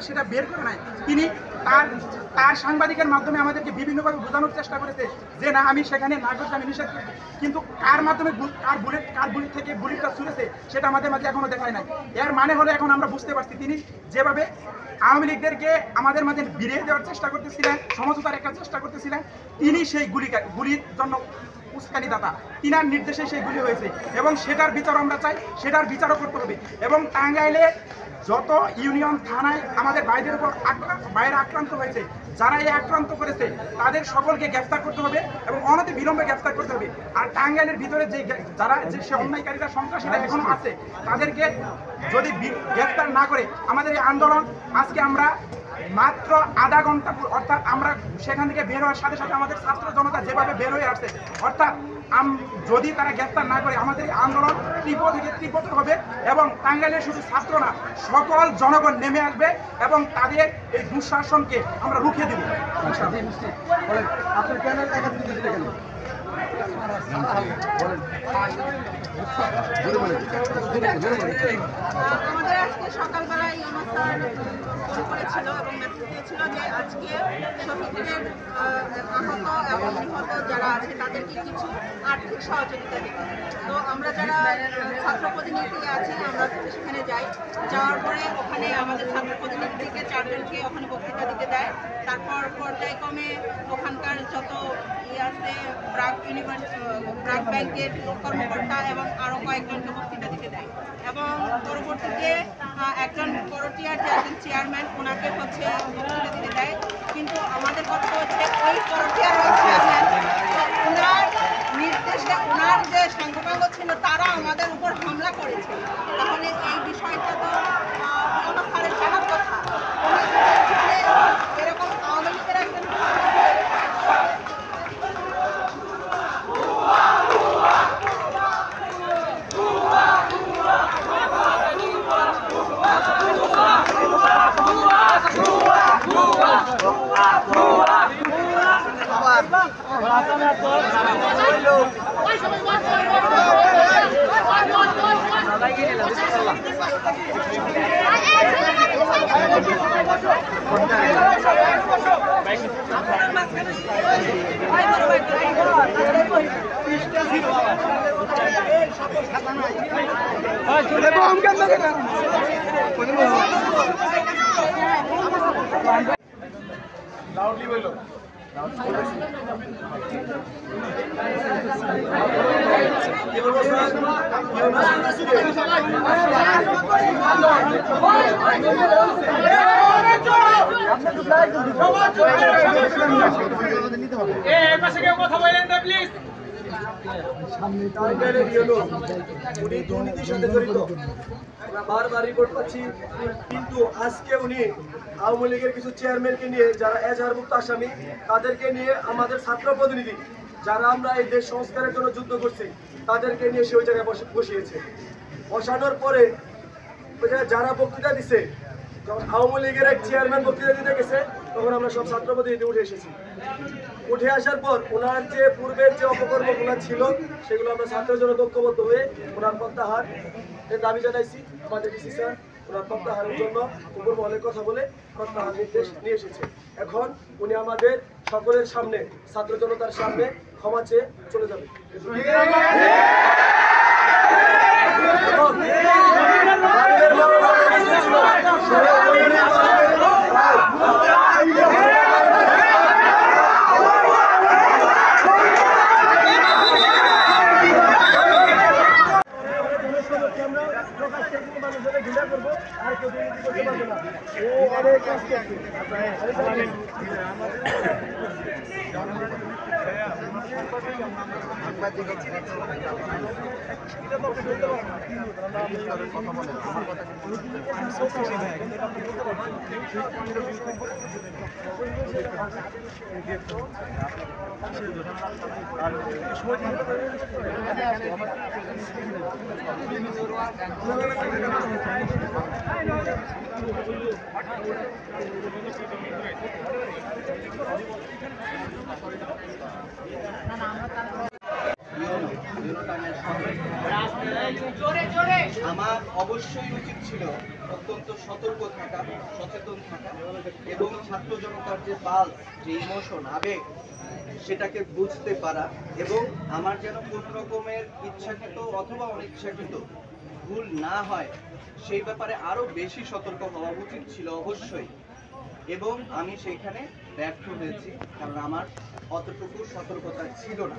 সেটা বের করে নাই। তিনি তার সাংবাদিকের মাধ্যমে আমাদেরকে বিভিন্নভাবে বোঝানোর চেষ্টা করেছে যে না আমি সেখানে না করতে আমি নিষেধ করি, কিন্তু কার মাধ্যমে কার বুলেট থেকে বুলেটটা ছুড়েছে সেটা আমাদের মাঝে এখনো দেখায় নাই। এর মানে হলো এখন আমরা বুঝতে পারছি তিনি যেভাবে আওয়ামী লীগদেরকে আমাদের মাঝে বিরিয়ে দেওয়ার চেষ্টা করতেছিলেন, সমঝোতার একটা চেষ্টা করতেছিলেন, তিনি সেই গুলির জন্য উস্কানিদাতা, তিনার নির্দেশে সেইগুলি হয়েছে এবং সেটার বিচার আমরা চাই, সেটার বিচারও করতে হবে। এবং টাঙ্গাইলে যত ইউনিয়ন থানায় আমাদের ভাইদের উপর বাইরে আক্রান্ত হয়েছে, যারা এই আক্রান্ত করেছে তাদের সকলকে গ্রেফতার করতে হবে এবং অনতি বিলম্বে গ্রেফতার করতে হবে। আর টাঙ্গাইলের ভিতরে যে অন্যায়কারীরা সন্ত্রাসীরা এখনো আছে তাদেরকে যদি গ্রেফতার না করে আমাদের এই আন্দোলন আজকে আমরা মাত্র আধা ঘন্টা, অর্থাৎ আমরা সেখান থেকে বের হওয়ার সাথে সাথে আমাদের ছাত্র জনতা যেভাবে বের হয়ে আসছে, অর্থাৎ যদি তারা গ্রেফতার না করে আমাদের এই আন্দোলন তীব্র থেকে তীব্রতর হবে এবং টাঙ্গাইলের শুধু ছাত্র না সকল জনগণ নেমে আসবে এবং তাদের এই দুঃশাসনকে আমরা রুখে দেব। আমাদের আজকে সকালবেলা ইউনূস স্যার করেছিল এবং মেসেজ দিয়েছিল যে আজকে শহীদদের আহত এবং নিহত যারা আছে তাদেরকে কিছু আর্থিক সহযোগিতা দেবে। তো আমরা যারা ছাত্র প্রতিনিধি আছি আমরা সেখানে যাই, যাওয়ার পরে ওখানে আমাদের ছাত্র প্রতিনিধি থেকে 4 জনকে ওখানে বক্তৃতা দিতে দেয়। তারপর পর্যায়ক্রমে ওখানকার যত আছে ব্রাক ব্যাংকের কর্মকর্তা এবং আরও কয়েকজনকে বক্তৃতা দিতে দেয় এবং পরবর্তীতে একজন করটিয়ার যে একজন চেয়ারম্যান ওনাকে বক্তৃতা দিতে দেয়। কিন্তু আমাদের কথা হচ্ছে ওই করটিয়ার চেয়ারম্যান ওনার নির্দেশে ওনার যে সাংবাদিক ছিল তারা আমাদের উপর হামলা করেছে। তাহলে এই বিষয়টা তো অনুসারের জানার কথা। এরকম আওয়ামী লীগের একজন লাউডলি বললো কথা বলেন না প্লিজ। উনি দুর্নীতির সাথে জড়িত, আমরা বারবার রিপোর্ট পাচ্ছি, কিন্তু আজকে উনি আওয়ামী লীগের কিছু চেয়ারম্যানকে নিয়ে যারা এজাহারভুক্ত আসামি তাদেরকে নিয়ে আমাদের ছাত্র প্রতিনিধি যারা আমরা এই দেশ সংস্কারের জন্য যুদ্ধ করছি তাদেরকে নিয়ে সে ওই জায়গায় বসিয়েছে। বসানোর পরে ওই জায়গায় যারা বক্তৃতা দিছে, যখন আওয়ামী লীগের এক চেয়ারম্যান বক্তৃতা দিতে গেছে তখন আমরা সব ছাত্র প্রতিনিধি উঠে এসেছি। উঠে আসার পর ওনার যে পূর্বের যে অপকর্মগুলো ছিল সেগুলো আমরা ছাত্রের জন্য ঐক্যবদ্ধ হয়ে ওনার প্রত্যাহার দাবি জানাইছি। আমাদের ডিসি স্যার ওনার প্রত্যাহারের জন্য উপর মহলে কথা বলে প্রত্যাহার নির্দেশ নিয়ে এসেছে। এখন উনি আমাদের সকলের সামনে, ছাত্র জনতার সামনে ক্ষমা চেয়ে চলে যাবে। আমার অবশ্যই উচিত ছিল অত্যন্ত সতর্ক থাকা, সচেতন থাকা এবং ছাত্র জনতার যে পালস, যে ইমোশন, আবেগ, সেটাকে বুঝতে পারা এবং আমার যেন কোন রকমের ইচ্ছাকৃত অথবা অনিচ্ছাকৃত ভুল না হয় সেই ব্যাপারে আরো বেশি সতর্ক হওয়া উচিত ছিল অবশ্যই। এবং আমি সেখানে ব্যর্থ হয়েছি, কারণ আমার অতটুকু সতর্কতা ছিল না।